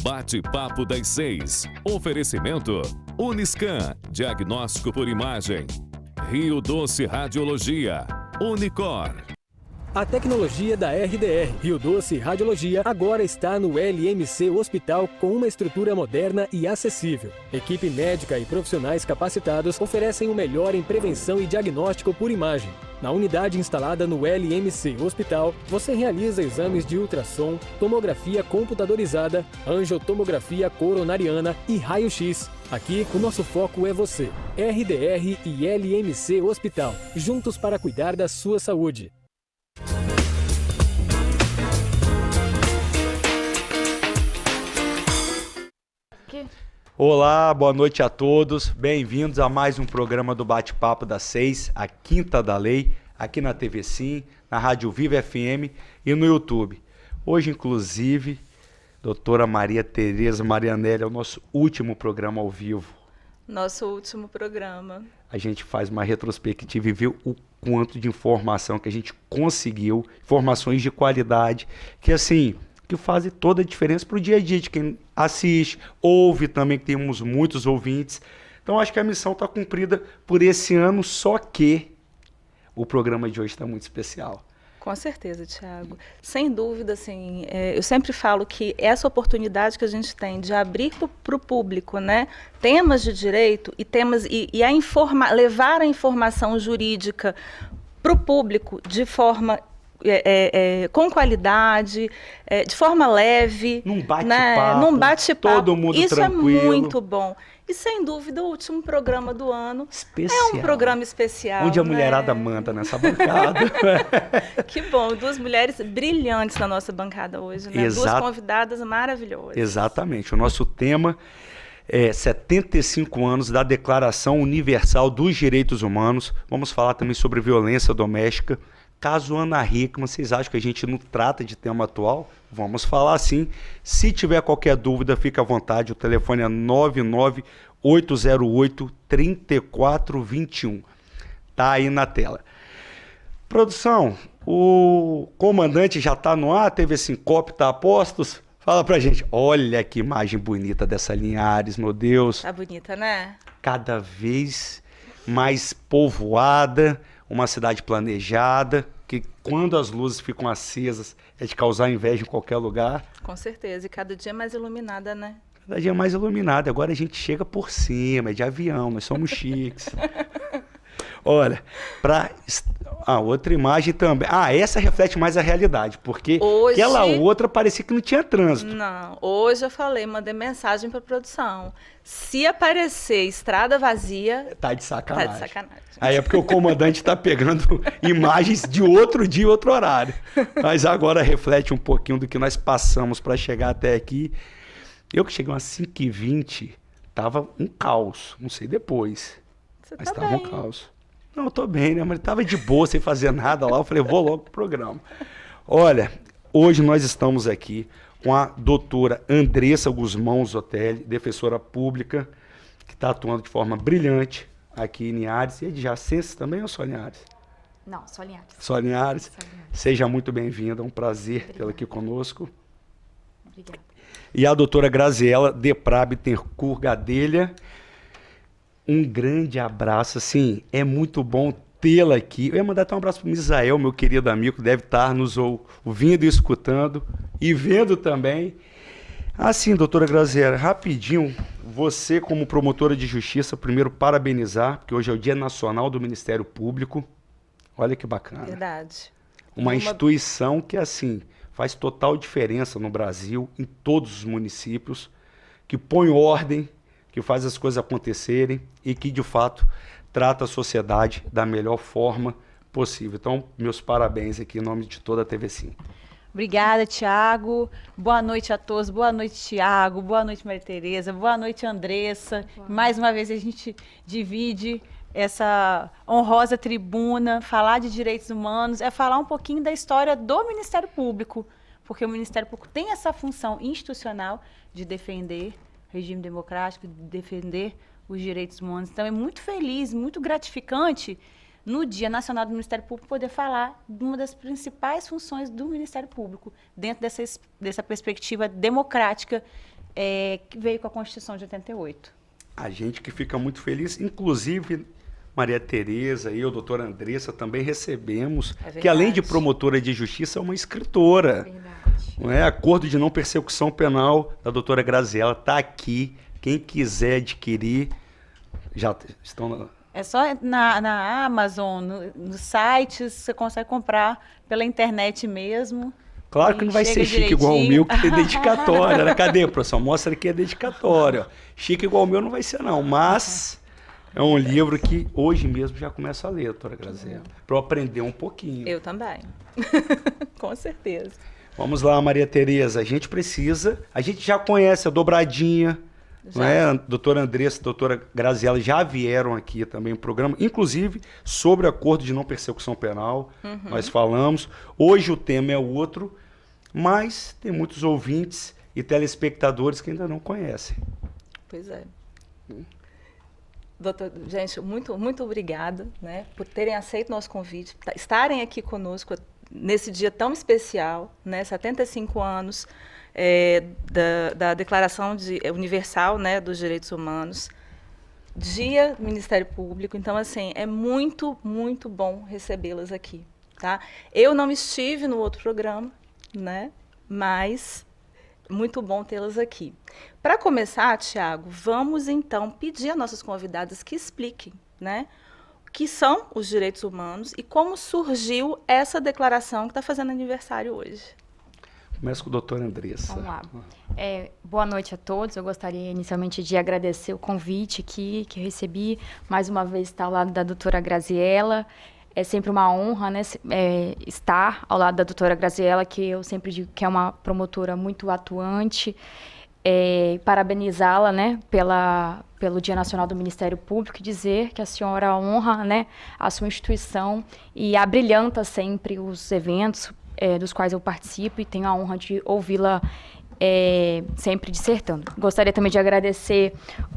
Bate-papo das 6. Oferecimento Uniscan, diagnóstico por imagem. Rio Doce Radiologia. Unicor. A tecnologia da RDR Rio Doce Radiologia agora está no LMC Hospital com uma estrutura moderna e acessível. Equipe médica e profissionais capacitados oferecem o melhor em prevenção e diagnóstico por imagem. Na unidade instalada no LMC Hospital, você realiza exames de ultrassom, tomografia computadorizada, angiotomografia coronariana e raio-x. Aqui, o nosso foco é você. RDR e LMC Hospital, juntos para cuidar da sua saúde. Olá, boa noite a todos. Bem-vindos a mais um programa do Bate-Papo das 6, a Quinta da Lei, aqui na TV Sim, na Rádio Viva FM e no YouTube. Hoje, inclusive, doutora Maria Tereza Marianelli, é o nosso último programa ao vivo. Nosso último programa. A gente faz uma retrospectiva e vê o quanto de informação que a gente conseguiu, informações de qualidade, que assim, que fazem toda a diferença para o dia a dia de quem assiste, ouve também, que temos muitos ouvintes. Então acho que a missão está cumprida por esse ano, só que o programa de hoje está muito especial. Com certeza, Thiago. Sem dúvida, assim, eu sempre falo que essa oportunidade que a gente tem de abrir para o público, né, temas de direito e temas levar a informação jurídica para o público de forma com qualidade, de forma leve, num bate-papo, todo mundo isso tranquilo. É muito bom. E sem dúvida o último programa do ano especial. É um programa especial. Onde a mulherada manda nessa bancada. Que bom, duas mulheres brilhantes na nossa bancada hoje, né? Duas convidadas maravilhosas. Exatamente. O nosso tema é 75 anos da Declaração Universal dos Direitos Humanos. Vamos falar também sobre violência doméstica. Caso Ana Hickman, vocês acham que a gente não trata de tema atual? Vamos falar sim. Se tiver qualquer dúvida, fica à vontade. O telefone é 99808-3421. Tá aí na tela. Produção, o comandante já está no ar, a TV Sincope está a postos. Fala pra gente. Olha que imagem bonita dessa Linhares, meu Deus. Tá bonita, né? Cada vez mais povoada. Uma cidade planejada, que quando as luzes ficam acesas é de causar inveja em qualquer lugar. Com certeza, e cada dia mais iluminada, né? Cada dia mais iluminada. Agora a gente chega por cima, é de avião, nós somos chiques. Olha, outra imagem também. Essa reflete mais a realidade, porque hoje, aquela outra parecia que não tinha trânsito. Não, hoje eu mandei mensagem para produção. Se aparecer estrada vazia... Tá de sacanagem. Tá de sacanagem. Aí é porque o comandante está pegando imagens de outro dia, outro horário. Mas agora reflete um pouquinho do que nós passamos para chegar até aqui. Eu que cheguei umas 5h20, tava um caos. Não sei depois. Mas tava um caos. Não, eu tô bem, né? Mas tava de boa, sem fazer nada lá. Eu falei, vou logo pro programa. Olha, hoje nós estamos aqui com a doutora Andressa Guzmão Zotelli, defensora pública, que está atuando de forma brilhante aqui em Linhares. E adjacências também ou só Linhares? Não, só Linhares. Só Linhares. Seja muito bem-vinda, é um prazer tê-la aqui conosco. Obrigada. E a doutora Graziela Depra Bittencourt Gadelha. Um grande abraço, assim, é muito bom tê-la aqui. Eu ia mandar até um abraço para o Misael, meu querido amigo, que deve estar nos ouvindo e escutando e vendo também. Assim, doutora Graziela, rapidinho, você como promotora de justiça, primeiro parabenizar, porque hoje é o Dia Nacional do Ministério Público. Olha que bacana. Verdade. Uma instituição que, assim, faz total diferença no Brasil, em todos os municípios, que põe ordem, que faz as coisas acontecerem e que, de fato, trata a sociedade da melhor forma possível. Então, meus parabéns aqui em nome de toda a TV Sim. Obrigada, Thiago. Boa noite a todos. Boa noite, Thiago. Boa noite, Maria Tereza. Boa noite, Andressa. Mais uma vez a gente divide essa honrosa tribuna. Falar de direitos humanos é falar um pouquinho da história do Ministério Público, porque o Ministério Público tem essa função institucional de defender o regime democrático, de defender os direitos humanos. Então é muito feliz, muito gratificante no Dia Nacional do Ministério Público poder falar de uma das principais funções do Ministério Público, dentro dessa perspectiva democrática que veio com a Constituição de 88. A gente que fica muito feliz, inclusive Maria Tereza e eu, doutora Andressa, também recebemos, que além de promotora de justiça, é uma escritora. Não é? Acordo de Não Persecução Penal, da doutora Graziella, está aqui. Quem quiser adquirir, já estão... É só na Amazon, nos sites, você consegue comprar pela internet mesmo. Claro que não vai ser chique igual o meu, que é dedicatória. Né? Cadê, professor? Mostra que é dedicatória. Chique igual o meu não vai ser, não. Mas é um livro que hoje mesmo já começo a ler, doutora Graziella, para eu aprender um pouquinho. Eu também. Com certeza. Vamos lá, Maria Tereza. A gente já conhece a dobradinha. Não é? A doutora Andressa e a doutora Graziella já vieram aqui também no programa, inclusive sobre o acordo de não persecução penal. Nós falamos. Hoje o tema é outro, mas tem muitos ouvintes e telespectadores que ainda não conhecem. Pois é. Doutor, gente, muito, muito obrigada, né, por terem aceito nosso convite, estarem aqui conosco nesse dia tão especial, né, 75 anos da Declaração Universal, né, dos Direitos Humanos, Dia do Ministério Público. Então, assim, é muito, muito bom recebê-las aqui, tá? Eu não estive no outro programa, né, mas muito bom tê-las aqui. Para começar, Tiago, vamos então pedir a nossas convidadas que expliquem, né, o que são os direitos humanos e como surgiu essa declaração que está fazendo aniversário hoje. Começa com a doutora Andressa. Vamos lá. Boa noite a todos. Eu gostaria inicialmente de agradecer o convite aqui, que eu recebi. Mais uma vez estar ao lado da doutora Graziella. É sempre uma honra, né, estar ao lado da doutora Graziella, que eu sempre digo que é uma promotora muito atuante. Parabenizá-la, né, pelo Dia Nacional do Ministério Público e dizer que a senhora honra, né, a sua instituição e abrilhanta sempre os eventos dos quais eu participo e tenho a honra de ouvi-la sempre dissertando. Gostaria também de agradecer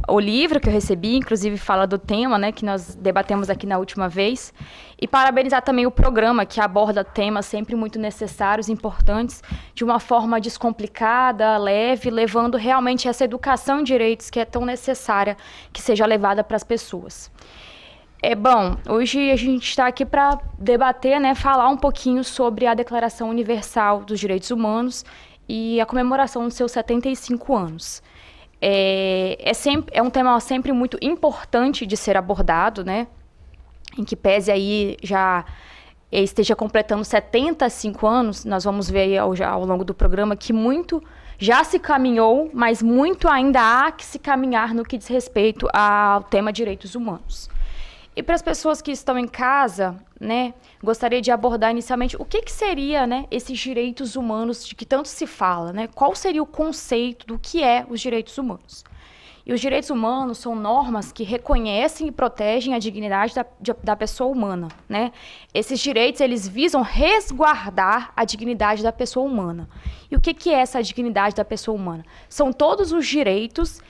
o livro que eu recebi, inclusive fala do tema, né, que nós debatemos aqui na última vez, e parabenizar também o programa, que aborda temas sempre muito necessários e importantes, de uma forma descomplicada, leve, levando realmente essa educação em direitos que é tão necessária que seja levada para as pessoas. Bom, hoje a gente está aqui para debater, né, falar um pouquinho sobre a Declaração Universal dos Direitos Humanos e a comemoração dos seus 75 anos. É um tema sempre muito importante de ser abordado, né, em que pese aí já esteja completando 75 anos, nós vamos ver aí ao longo do programa que muito já se caminhou, mas muito ainda há que se caminhar no que diz respeito ao tema direitos humanos. E para as pessoas que estão em casa, né, gostaria de abordar inicialmente o que seria, né, esses direitos humanos de que tanto se fala, né? Qual seria o conceito do que é os direitos humanos? E os direitos humanos são normas que reconhecem e protegem a dignidade da pessoa humana, né? Esses direitos, eles visam resguardar a dignidade da pessoa humana. E o que é essa dignidade da pessoa humana? São todos os direitos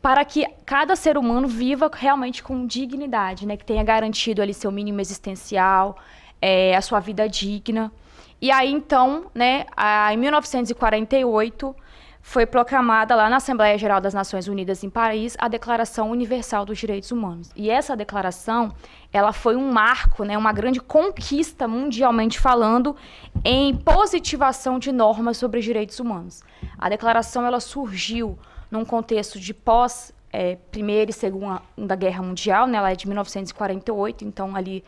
para que cada ser humano viva realmente com dignidade, né? Que tenha garantido ali seu mínimo existencial, a sua vida digna. E aí, então, né, em 1948, foi proclamada lá na Assembleia Geral das Nações Unidas em Paris a Declaração Universal dos Direitos Humanos. E essa declaração, ela foi um marco, né, uma grande conquista mundialmente falando em positivação de normas sobre os direitos humanos. A declaração, ela surgiu num contexto de Primeira e Segunda Guerra Mundial, né? Ela é de 1948, então ali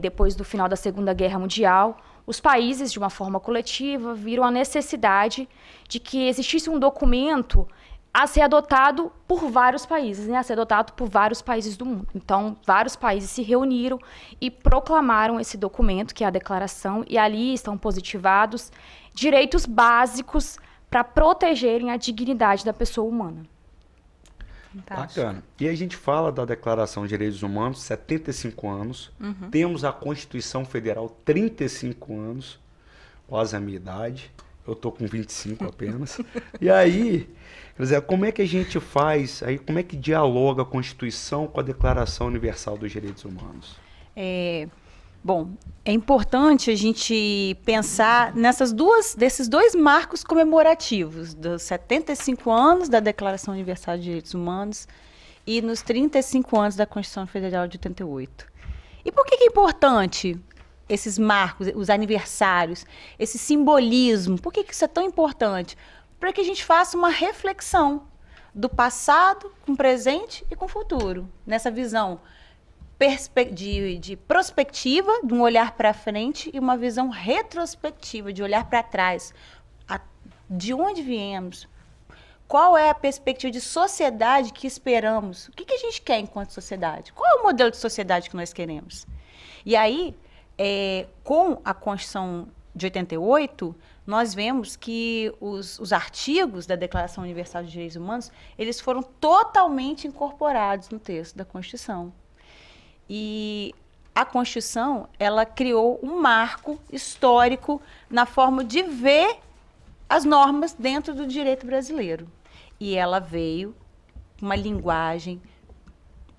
depois do final da Segunda Guerra Mundial, os países, de uma forma coletiva, viram a necessidade de que existisse um documento a ser adotado por vários países, né? A ser adotado por vários países do mundo. Então, vários países se reuniram e proclamaram esse documento, que é a declaração, e ali estão positivados direitos básicos para protegerem a dignidade da pessoa humana. Bacana. E a gente fala da Declaração de Direitos Humanos, 75 anos. Temos a Constituição Federal, 35 anos. Quase a minha idade. Eu estou com 25 apenas. E aí, quer dizer, como é que a gente faz, aí, como é que dialoga a Constituição com a Declaração Universal dos Direitos Humanos? Bom, é importante a gente pensar desses dois marcos comemorativos, dos 75 anos da Declaração Universal de Direitos Humanos e nos 35 anos da Constituição Federal de 88. E por que é importante esses marcos, os aniversários, esse simbolismo? Por que isso é tão importante? Para que a gente faça uma reflexão do passado com o presente e com o futuro, nessa visão de prospectiva, de um olhar para frente, e uma visão retrospectiva, de olhar para trás. De onde viemos? Qual é a perspectiva de sociedade que esperamos? O que a gente quer enquanto sociedade? Qual é o modelo de sociedade que nós queremos? E aí, com a Constituição de 88, nós vemos que os artigos da Declaração Universal de Direitos Humanos, eles foram totalmente incorporados no texto da Constituição. E a Constituição, ela criou um marco histórico na forma de ver as normas dentro do direito brasileiro. E ela veio com uma linguagem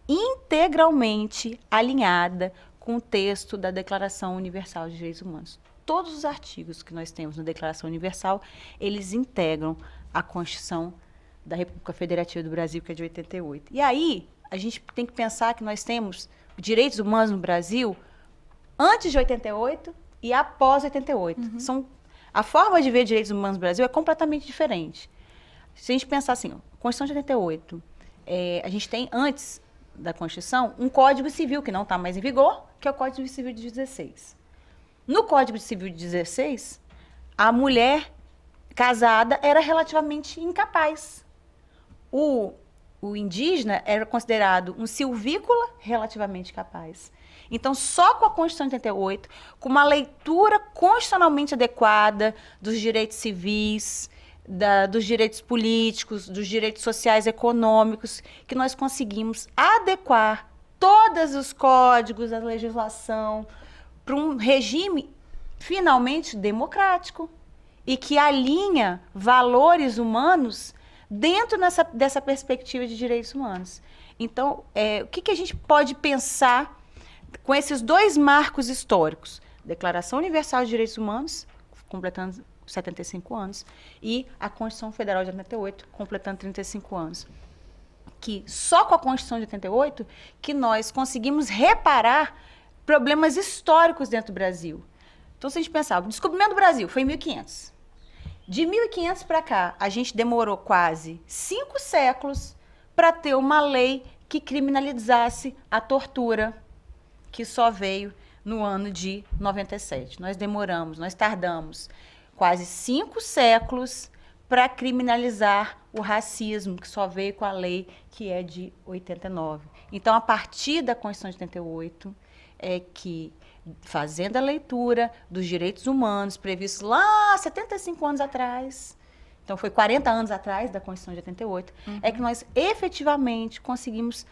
integralmente alinhada com o texto da Declaração Universal de Direitos Humanos. Todos os artigos que nós temos na Declaração Universal, eles integram a Constituição da República Federativa do Brasil, que é de 88. E aí, a gente tem que pensar que nós temos direitos humanos no Brasil antes de 88 e após 88. A forma de ver direitos humanos no Brasil é completamente diferente. Se a gente pensar assim, Constituição de 88, a gente tem, antes da Constituição, um Código Civil que não está mais em vigor, que é o Código Civil de 16. No Código Civil de 16, a mulher casada era relativamente incapaz. O indígena era considerado um silvícola relativamente capaz. Então, só com a Constituição de 88, com uma leitura constitucionalmente adequada dos direitos civis, dos direitos políticos, dos direitos sociais e econômicos, que nós conseguimos adequar todos os códigos, a legislação, para um regime finalmente democrático e que alinha valores humanos dentro dessa perspectiva de direitos humanos. Então, o que a gente pode pensar com esses dois marcos históricos? Declaração Universal de Direitos Humanos, completando 75 anos, e a Constituição Federal de 88, completando 35 anos. Que só com a Constituição de 88 que nós conseguimos reparar problemas históricos dentro do Brasil. Então, se a gente pensar, o descobrimento do Brasil foi em 1500. De 1500 para cá, a gente demorou quase 5 séculos para ter uma lei que criminalizasse a tortura, que só veio no ano de 97. Nós tardamos quase 5 séculos para criminalizar o racismo, que só veio com a lei que é de 89. Então, a partir da Constituição de 88, é que, fazendo a leitura dos direitos humanos previstos lá 75 anos atrás, então foi 40 anos atrás da Constituição de 88, é que nós efetivamente conseguimos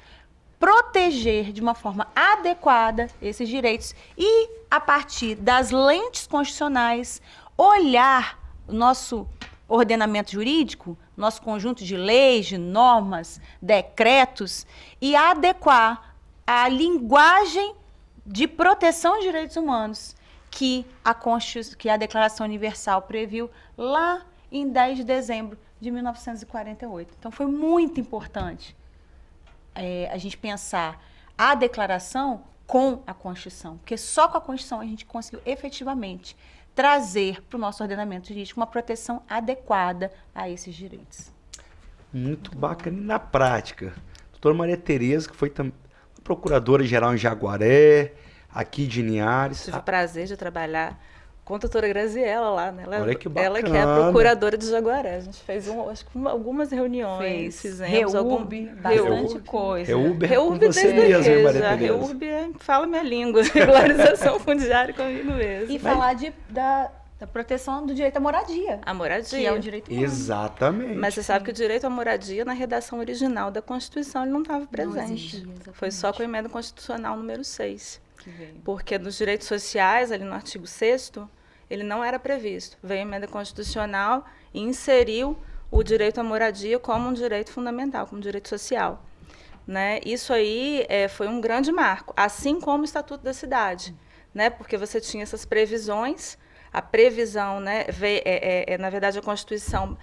proteger de uma forma adequada esses direitos e, a partir das lentes constitucionais, olhar o nosso ordenamento jurídico, nosso conjunto de leis, de normas, decretos, e adequar a linguagem de proteção de direitos humanos que a Declaração Universal previu lá em 10 de dezembro de 1948. Então, foi muito importante a gente pensar a declaração com a Constituição, porque só com a Constituição a gente conseguiu efetivamente trazer para o nosso ordenamento jurídico uma proteção adequada a esses direitos. Muito bacana. E na prática, a doutora Maria Tereza, que foi procuradora-geral em Jaguaré, aqui de Linhares. Tive o prazer de trabalhar com a doutora Graziella lá, né? Olha que bacana. Ela que é a procuradora de Jaguaré. A gente fez algumas reuniões, fizemos bastante coisa. Reúbe com você mesmo, Maria Tereza. Reúbe fala minha língua, regularização fundiária comigo mesmo. E falar da proteção do direito à moradia. A moradia. Que é um direito humano. Exatamente. Mas você sabe que o direito à moradia, na redação original da Constituição, ele não estava presente. Não existia, foi só com a emenda constitucional número 6. Porque nos direitos sociais, ali no artigo 6º, ele não era previsto. Veio a emenda constitucional e inseriu o direito à moradia como um direito fundamental, como um direito social. Né? Isso aí foi um grande marco, assim como o Estatuto da Cidade. né? Porque você tinha essas previsões, a previsão, né? Na verdade, a Constituição,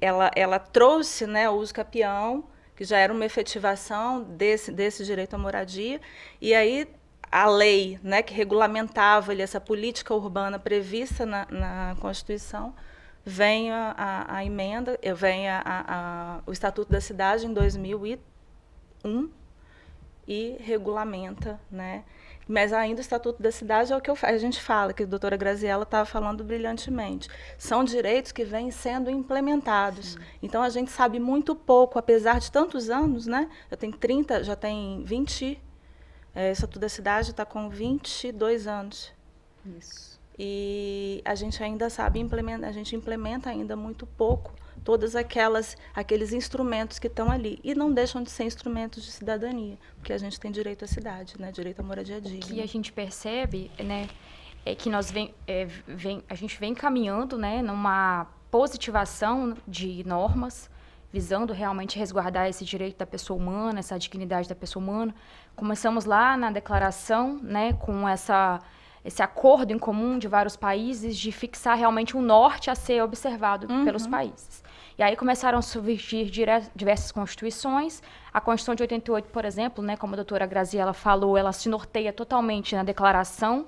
ela trouxe, né, o uso capião, que já era uma efetivação desse direito à moradia, e aí a lei, né, que regulamentava essa política urbana prevista na Constituição, vem a emenda, vem o Estatuto da Cidade em 2001 e regulamenta, né? Mas ainda o Estatuto da Cidade é o que a gente fala, que a doutora Graziella estava falando brilhantemente. São direitos que vêm sendo implementados. Sim. Então, a gente sabe muito pouco, apesar de tantos anos, né? Já tem 20, o Estatuto da Cidade está com 22 anos. Isso. E a gente ainda sabe implementar, a gente implementa ainda muito pouco todos aqueles instrumentos que estão ali. E não deixam de ser instrumentos de cidadania, porque a gente tem direito à cidade, né? Direito à moradia digna. O que a gente percebe, né, é que a gente vem caminhando, né, numa positivação de normas, visando realmente resguardar esse direito da pessoa humana, essa dignidade da pessoa humana. Começamos lá na declaração, né, com esse acordo em comum de vários países de fixar realmente um norte a ser observado pelos países. E aí começaram a surgir diversas constituições. A Constituição de 88, por exemplo, né, como a doutora Graziella falou, ela se norteia totalmente na declaração.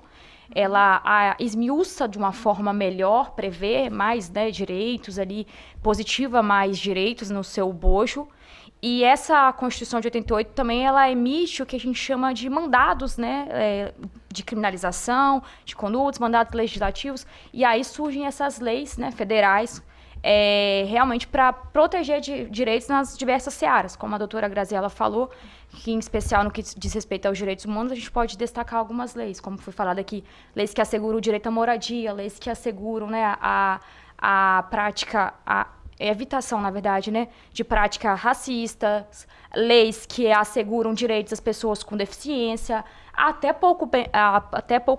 Ela esmiuça de uma forma melhor, prevê mais, né, direitos ali, positiva mais direitos no seu bojo. E essa Constituição de 88 também, ela emite o que a gente chama de mandados, né, de criminalização, de condutas, mandados legislativos. E aí surgem essas leis, né, federais, realmente para proteger direitos nas diversas searas. Como a doutora Graziella falou, que em especial no que diz respeito aos direitos humanos, a gente pode destacar algumas leis, como foi falado aqui, leis que asseguram o direito à moradia, leis que asseguram, né, a prática, evitação, na verdade, né, de práticas racistas, leis que asseguram direitos das pessoas com deficiência. Até pouco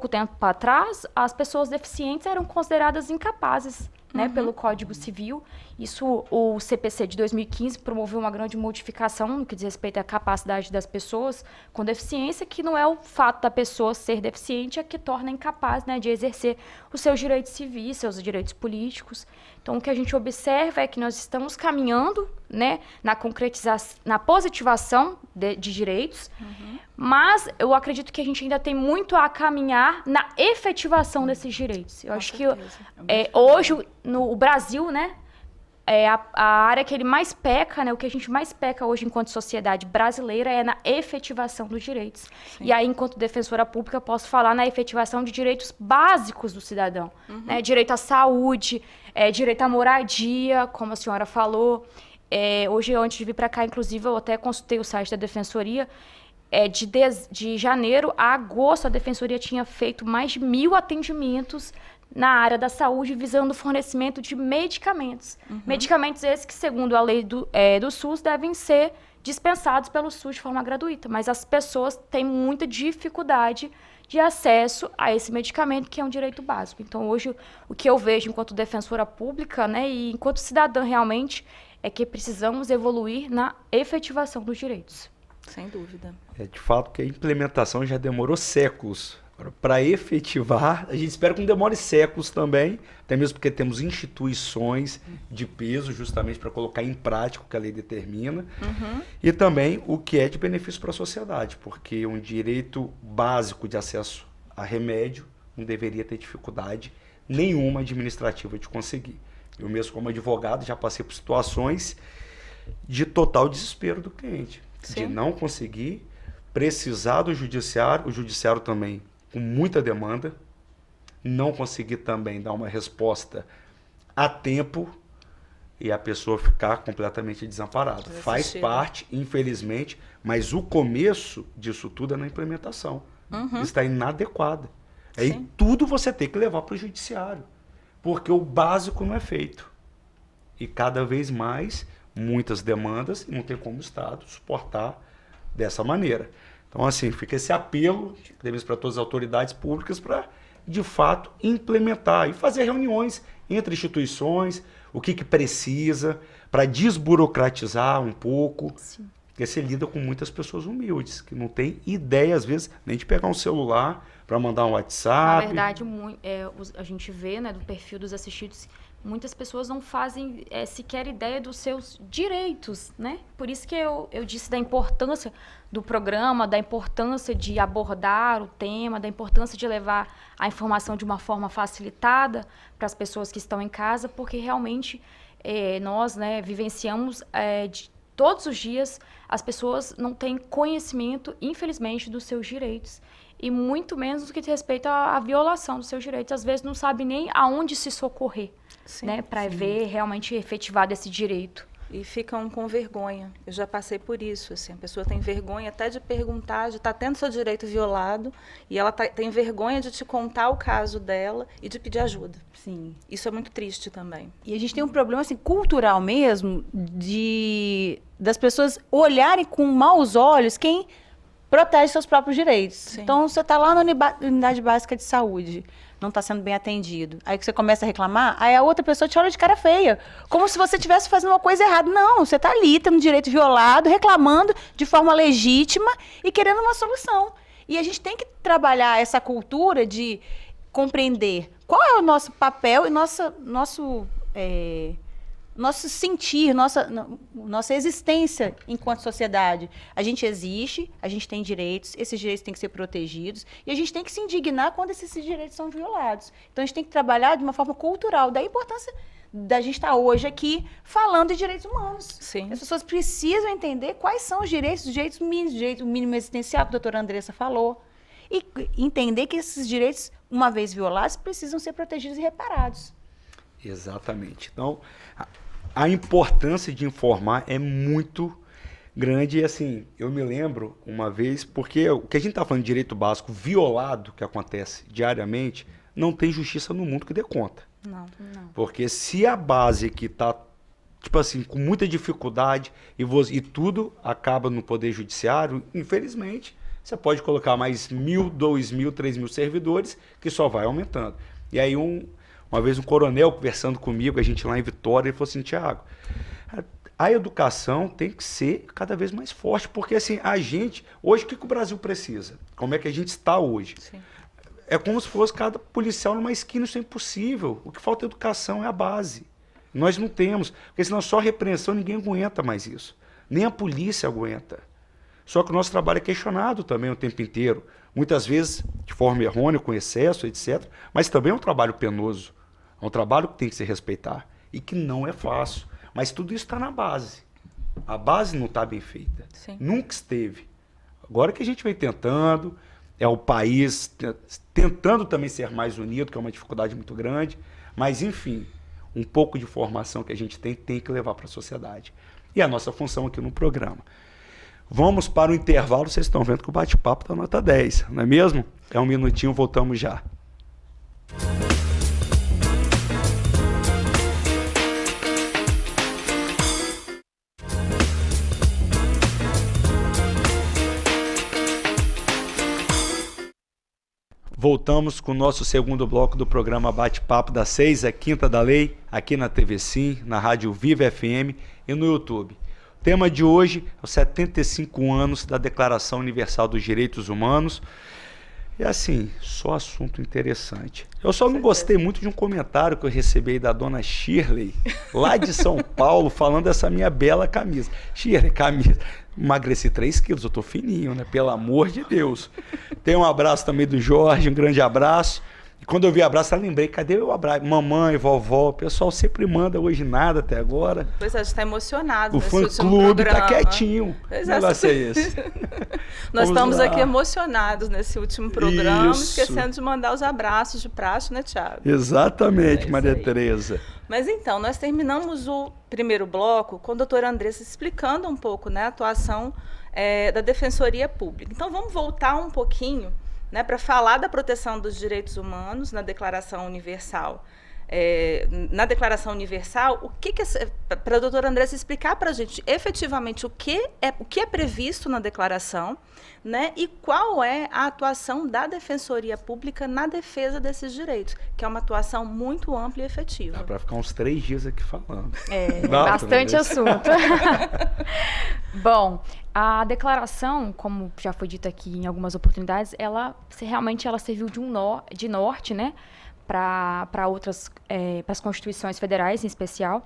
tempo atrás, as pessoas deficientes eram consideradas incapazes, né, pelo Código Civil. Isso, o CPC de 2015 promoveu uma grande modificação no que diz respeito à capacidade das pessoas com deficiência, que não é o fato da pessoa ser deficiente a que torna incapaz, né, de exercer os seus direitos civis, seus direitos políticos. Então, o que a gente observa é que nós estamos caminhando, né, na concretização, na positivação de direitos, mas eu acredito que a gente ainda tem muito a caminhar na efetivação desses direitos. Eu acho que hoje, no Brasil, né, a área que ele mais peca, né, o que a gente mais peca hoje enquanto sociedade brasileira é na efetivação dos direitos. Sim. E aí, enquanto defensora pública, posso falar na efetivação de direitos básicos do cidadão. Né, direito à saúde, direito à moradia, como a senhora falou. Hoje, antes de vir para cá, inclusive, eu até consultei o site da Defensoria. De janeiro a agosto, a Defensoria tinha feito mais de 1.000 atendimentos na área da saúde, visando o fornecimento de medicamentos. Medicamentos esses que, segundo a lei do SUS, devem ser dispensados pelo SUS de forma gratuita. Mas as pessoas têm muita dificuldade de acesso a esse medicamento, que é um direito básico. Então, hoje, o que eu vejo enquanto defensora pública, né, e enquanto cidadã realmente, é que precisamos evoluir na efetivação dos direitos. Sem dúvida. De fato que a implementação já demorou séculos. Para efetivar, a gente espera que não demore séculos também, até mesmo porque temos instituições de peso justamente para colocar em prática o que a lei determina, e também o que é de benefício para a sociedade, porque um direito básico de acesso a remédio não deveria ter dificuldade nenhuma administrativa de conseguir. Eu mesmo, como advogado, já passei por situações de total desespero do cliente. Sim. De não conseguir, precisar do judiciário, o judiciário também com muita demanda, não conseguir também dar uma resposta a tempo e a pessoa ficar completamente desamparada. Faz parte, infelizmente, mas o começo disso tudo é na implementação. Está inadequada. Aí tudo você tem que levar para o judiciário, porque o básico não é feito. E cada vez mais, muitas demandas, e não tem como o Estado suportar dessa maneira. Então, assim, fica esse apelo, para todas as autoridades públicas, para, de fato, implementar e fazer reuniões entre instituições, o que precisa, para desburocratizar um pouco. Porque você lida com muitas pessoas humildes, que não têm ideia, às vezes, nem de pegar um celular para mandar um Na WhatsApp? verdade, a gente vê, né, do perfil dos assistidos, muitas pessoas não fazem sequer ideia dos seus direitos, né? Por isso que eu disse da importância do programa, da importância de abordar o tema, da importância de levar a informação de uma forma facilitada para as pessoas que estão em casa, porque realmente nós, né, vivenciamos todos os dias, as pessoas não têm conhecimento, infelizmente, dos seus direitos. E muito menos do que diz respeito à violação dos seus direitos. Às vezes não sabe nem aonde se socorrer, né, para ver realmente efetivado esse direito. E ficam com vergonha. Eu já passei por isso. Assim, a pessoa tem vergonha até de perguntar, de estar tendo seu direito violado, e ela tem vergonha de te contar o caso dela e de pedir ajuda. Sim. Isso é muito triste também. E a gente tem um problema assim, cultural mesmo, das pessoas olharem com maus olhos quem protege seus próprios direitos. Sim. Então, você está lá na unidade básica de saúde, não está sendo bem atendido. Aí que você começa a reclamar, aí a outra pessoa te olha de cara feia, como se você estivesse fazendo uma coisa errada. Não, você está ali, tendo direito violado, reclamando de forma legítima e querendo uma solução. E a gente tem que trabalhar essa cultura de compreender qual é o nosso papel e nosso sentir, nossa existência enquanto sociedade. A gente existe, a gente tem direitos, esses direitos têm que ser protegidos, e a gente tem que se indignar quando esses direitos são violados. Então, a gente tem que trabalhar de uma forma cultural, da importância da gente estar hoje aqui falando de direitos humanos. Sim. As pessoas precisam entender quais são os direitos mínimos, o direito mínimo existencial, que a doutora Andressa falou, e entender que esses direitos, uma vez violados, precisam ser protegidos e reparados. Exatamente. Então, a importância de informar é muito grande. E assim, eu me lembro uma vez, porque o que a gente está falando de direito básico violado, que acontece diariamente, não tem justiça no mundo que dê conta. Não. Porque se a base aqui está, tipo assim, com muita dificuldade e tudo acaba no Poder Judiciário, infelizmente, você pode colocar mais 1.000, 2.000, 3.000 servidores, que só vai aumentando. E aí uma vez um coronel conversando comigo, a gente lá em Vitória, ele falou assim: Tiago, a educação tem que ser cada vez mais forte, porque assim, a gente, hoje o que o Brasil precisa? Como é que a gente está hoje? Sim. É como se fosse cada policial numa esquina, isso é impossível. O que falta é educação, é a base. Nós não temos, porque senão só repreensão, ninguém aguenta mais isso. Nem a polícia aguenta. Só que o nosso trabalho é questionado também o tempo inteiro. Muitas vezes de forma errônea, com excesso, etc. Mas também é um trabalho penoso. É um trabalho que tem que se respeitar. E que não é fácil. Mas tudo isso está na base. A base não está bem feita. Sim. Nunca esteve. Agora que a gente vem tentando, é o país tentando também ser mais unido, que é uma dificuldade muito grande. Mas, enfim, um pouco de formação que a gente tem que levar para a sociedade. E a nossa função aqui no programa. Vamos para o intervalo, vocês estão vendo que o bate-papo está nota 10, não é mesmo? É um minutinho, voltamos já. Voltamos com o nosso segundo bloco do programa Bate-Papo das 6 à Quinta da Lei, aqui na TV Sim, na Rádio Viva FM e no YouTube. O tema de hoje é os 75 anos da Declaração Universal dos Direitos Humanos. E assim, só assunto interessante. Eu só não gostei muito de um comentário que eu recebi aí da dona Shirley, lá de São Paulo, falando dessa minha bela camisa. Shirley, camisa, emagreci 3 quilos, eu tô fininho, né? Pelo amor de Deus. Tem um abraço também do Jorge, um grande abraço. E quando eu vi abraço, eu lembrei, cadê o abraço? Mamãe, vovó, o pessoal sempre manda, hoje nada até agora. Pois é, a gente está emocionado O nesse último fã-clube programa. tá quietinho. Pois O negócio é esse. Nós Vamos estamos lá. aqui emocionados nesse último programa, Isso. esquecendo de mandar os abraços de praxe, né, Tiago? Exatamente, isso Maria aí. Tereza. Mas então, nós terminamos o primeiro bloco com a doutora Andressa explicando um pouco, né, a atuação da Defensoria Pública. Então, vamos voltar um pouquinho, né, para falar da proteção dos direitos humanos na Declaração Universal. Na Declaração Universal, para a doutora Andressa explicar para a gente efetivamente o que é previsto na declaração, né, e qual é a atuação da Defensoria Pública na defesa desses direitos, que é uma atuação muito ampla e efetiva. Dá para ficar uns 3 dias aqui falando. É Dá, bastante Tereza? assunto. Bom, A declaração, como já foi dito aqui em algumas oportunidades, realmente ela serviu de norte, né, para outras, para as constituições federais em especial.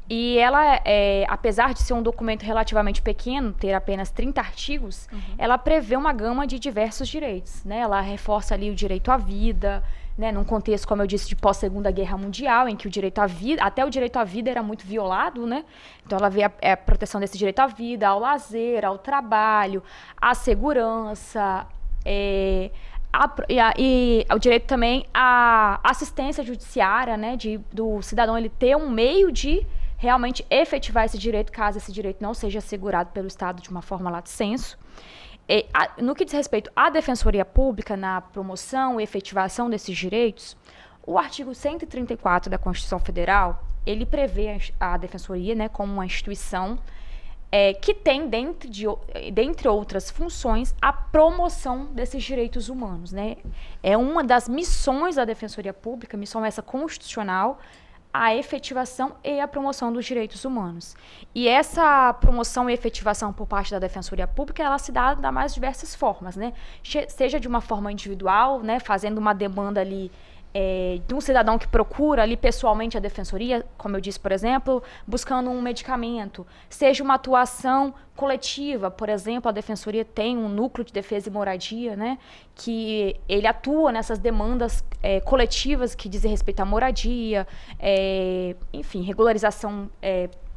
E ela, apesar de ser um documento relativamente pequeno, ter apenas 30 artigos, ela prevê uma gama de diversos direitos, né? Ela reforça ali o direito à vida, né? Num contexto, como eu disse, de pós-Segunda Guerra Mundial, em que o direito à vida, até o direito à vida era muito violado, né? Então ela vê a proteção desse direito à vida, ao lazer, ao trabalho, à segurança, e o direito também à assistência judiciária, né? Do cidadão ele ter um meio de realmente efetivar esse direito, caso esse direito não seja assegurado pelo Estado de uma forma lato sensu. No que diz respeito à Defensoria Pública, na promoção e efetivação desses direitos, o artigo 134 da Constituição Federal, ele prevê a Defensoria, né, como uma instituição que tem, dentre outras funções, a promoção desses direitos humanos, né? É uma das missões da Defensoria Pública, missão essa constitucional, a efetivação e a promoção dos direitos humanos. E essa promoção e efetivação por parte da Defensoria Pública, ela se dá das mais diversas formas, né? Seja de uma forma individual, né, fazendo uma demanda ali de um cidadão que procura ali pessoalmente a Defensoria, como eu disse, por exemplo, buscando um medicamento, seja uma atuação coletiva, por exemplo, a Defensoria tem um núcleo de defesa e moradia, né, que ele atua nessas demandas coletivas que dizem respeito à moradia, enfim, regularização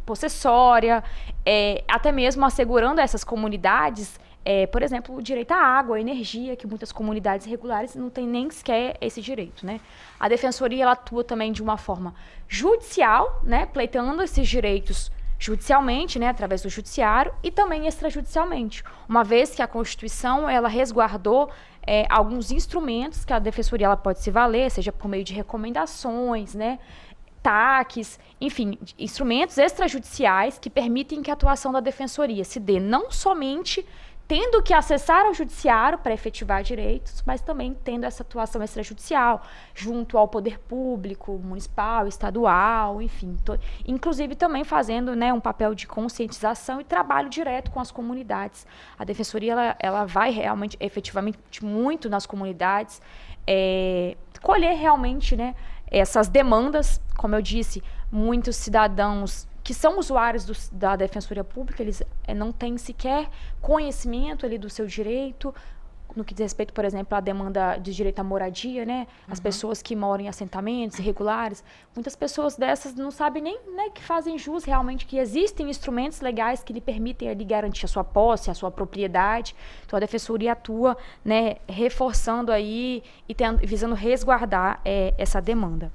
possessória, até mesmo assegurando a essas comunidades por exemplo, o direito à água, à energia, que muitas comunidades irregulares não têm nem sequer esse direito, né? A Defensoria ela atua também de uma forma judicial, né, pleiteando esses direitos judicialmente, né, através do judiciário, e também extrajudicialmente, uma vez que a Constituição ela resguardou alguns instrumentos que a Defensoria ela pode se valer, seja por meio de recomendações, né, TACs, enfim, instrumentos extrajudiciais que permitem que a atuação da Defensoria se dê não somente tendo que acessar ao judiciário para efetivar direitos, mas também tendo essa atuação extrajudicial junto ao poder público, municipal, estadual, enfim, inclusive também fazendo, né, um papel de conscientização e trabalho direto com as comunidades. A Defensoria ela vai realmente, efetivamente, muito nas comunidades, colher realmente, né, essas demandas, como eu disse, muitos cidadãos que são usuários da Defensoria Pública, eles não têm sequer conhecimento ali do seu direito, no que diz respeito, por exemplo, à demanda de direito à moradia, né? As pessoas que moram em assentamentos irregulares, muitas pessoas dessas não sabem nem, né, que fazem jus realmente, que existem instrumentos legais que lhe permitem ali garantir a sua posse, a sua propriedade. Então a Defensoria atua, né, reforçando aí e visando resguardar essa demanda.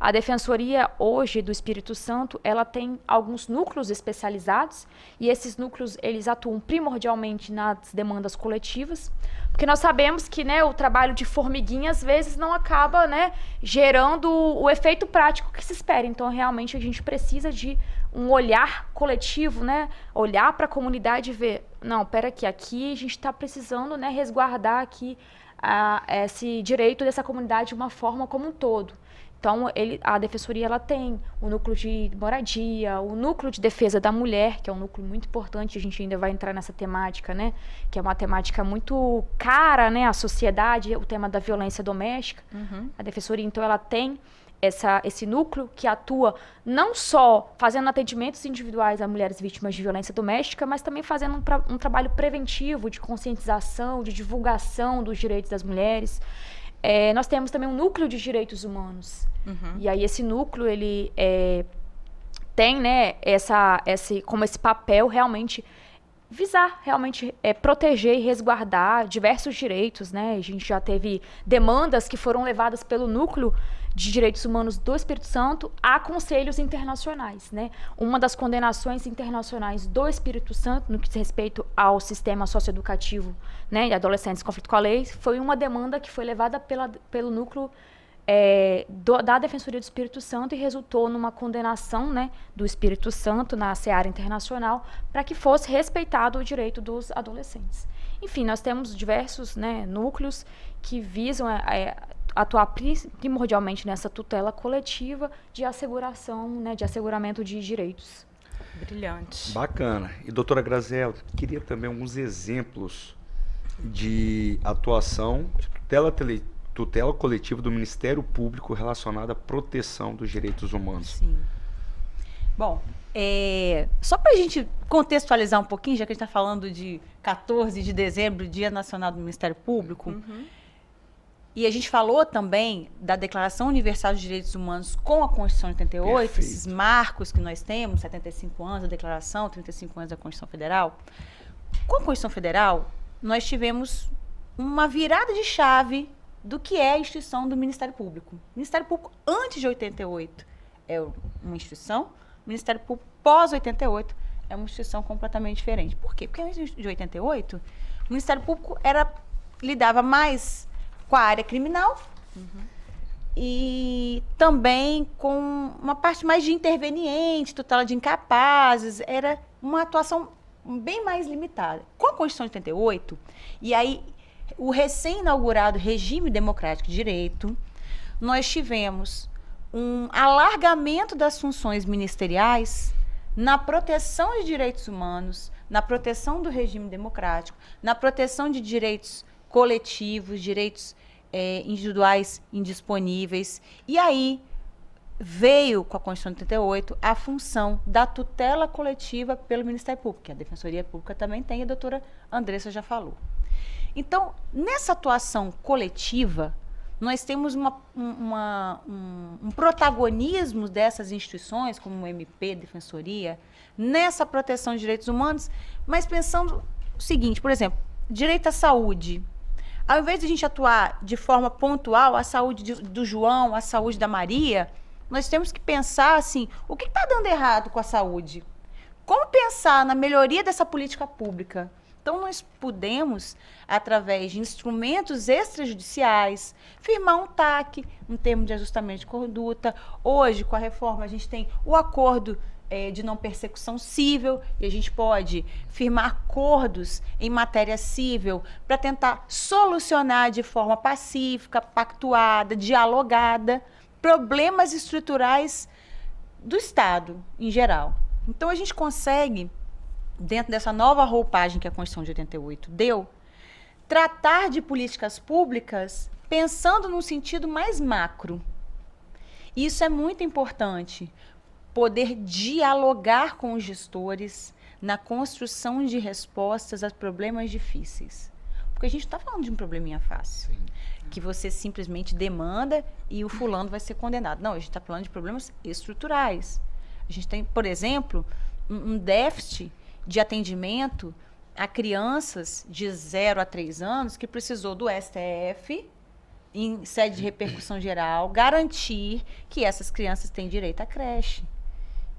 A Defensoria, hoje, do Espírito Santo, ela tem alguns núcleos especializados, e esses núcleos, eles atuam primordialmente nas demandas coletivas, porque nós sabemos que, né, o trabalho de formiguinha, às vezes, não acaba, né, gerando o efeito prático que se espera. Então, realmente, a gente precisa de um olhar coletivo, né, olhar para a comunidade e ver, não, aqui a gente está precisando, né, resguardar aqui esse direito dessa comunidade de uma forma como um todo. Então, a Defensoria ela tem o núcleo de moradia, o núcleo de defesa da mulher, que é um núcleo muito importante, a gente ainda vai entrar nessa temática, né? Que é uma temática muito cara, né, à sociedade, o tema da violência doméstica. A Defensoria, então, ela tem esse núcleo que atua não só fazendo atendimentos individuais a mulheres vítimas de violência doméstica, mas também fazendo um trabalho preventivo de conscientização, de divulgação dos direitos das mulheres. Nós temos também um núcleo de direitos humanos. E aí esse núcleo, ele tem, né, como esse papel realmente visar, realmente proteger e resguardar diversos direitos, né? A gente já teve demandas que foram levadas pelo núcleo de direitos humanos do Espírito Santo a conselhos internacionais, né? Uma das condenações internacionais do Espírito Santo, no que diz respeito ao sistema socioeducativo, né, de adolescentes em conflito com a lei, foi uma demanda que foi levada pelo núcleo da Defensoria do Espírito Santo e resultou numa condenação, né, do Espírito Santo na seara internacional para que fosse respeitado o direito dos adolescentes. Enfim, nós temos diversos, né, núcleos que visam atuar primordialmente nessa tutela coletiva de asseguração, né, de asseguramento de direitos. Brilhante. Bacana. E doutora Graziela, queria também alguns exemplos de atuação de tutela coletiva do Ministério Público relacionada à proteção dos direitos humanos. Sim. Bom, só para a gente contextualizar um pouquinho, já que a gente está falando de 14 de dezembro, Dia Nacional do Ministério Público, e a gente falou também da Declaração Universal dos Direitos Humanos com a Constituição de 88, Perfeito. esses marcos que nós temos, 75 anos da Declaração, 35 anos da Constituição Federal. Com a Constituição Federal, nós tivemos uma virada de chave do que é a instituição do Ministério Público. O Ministério Público, antes de 88, é uma instituição. O Ministério Público, pós-88, é uma instituição completamente diferente. Por quê? Porque antes de 88, o Ministério Público lidava mais com a área criminal e também com uma parte mais de interveniente, tutela de incapazes. Era uma atuação bem mais limitada. Com a Constituição de 88, e aí o recém-inaugurado regime democrático de direito, nós tivemos um alargamento das funções ministeriais na proteção de direitos humanos, na proteção do regime democrático, na proteção de direitos coletivos, direitos individuais indisponíveis. E aí veio, com a Constituição de 88, a função da tutela coletiva pelo Ministério Público, que a Defensoria Pública também tem, a doutora Andressa já falou. Então, nessa atuação coletiva, nós temos um protagonismo dessas instituições, como o MP, Defensoria, nessa proteção de direitos humanos, mas pensando o seguinte, por exemplo, direito à saúde. Ao invés de a gente atuar de forma pontual, a saúde do João, a saúde da Maria, nós temos que pensar assim, o que está dando errado com a saúde? Como pensar na melhoria dessa política pública? Então, nós podemos, através de instrumentos extrajudiciais, firmar um TAC, um termo de ajustamento de conduta. Hoje, com a reforma, a gente tem o acordo de não persecução cível, e a gente pode firmar acordos em matéria cível para tentar solucionar de forma pacífica, pactuada, dialogada, problemas estruturais do Estado, em geral. Então, a gente consegue, dentro dessa nova roupagem que a Constituição de 88 deu, tratar de políticas públicas pensando num sentido mais macro. Isso é muito importante, poder dialogar com os gestores na construção de respostas a problemas difíceis. Porque a gente não está falando de um probleminha fácil, que você simplesmente demanda e o fulano vai ser condenado. Não, a gente está falando de problemas estruturais. A gente tem, por exemplo, um déficit de atendimento a crianças de 0 a 3 anos que precisou do STF, em sede de repercussão geral, garantir que essas crianças têm direito à creche.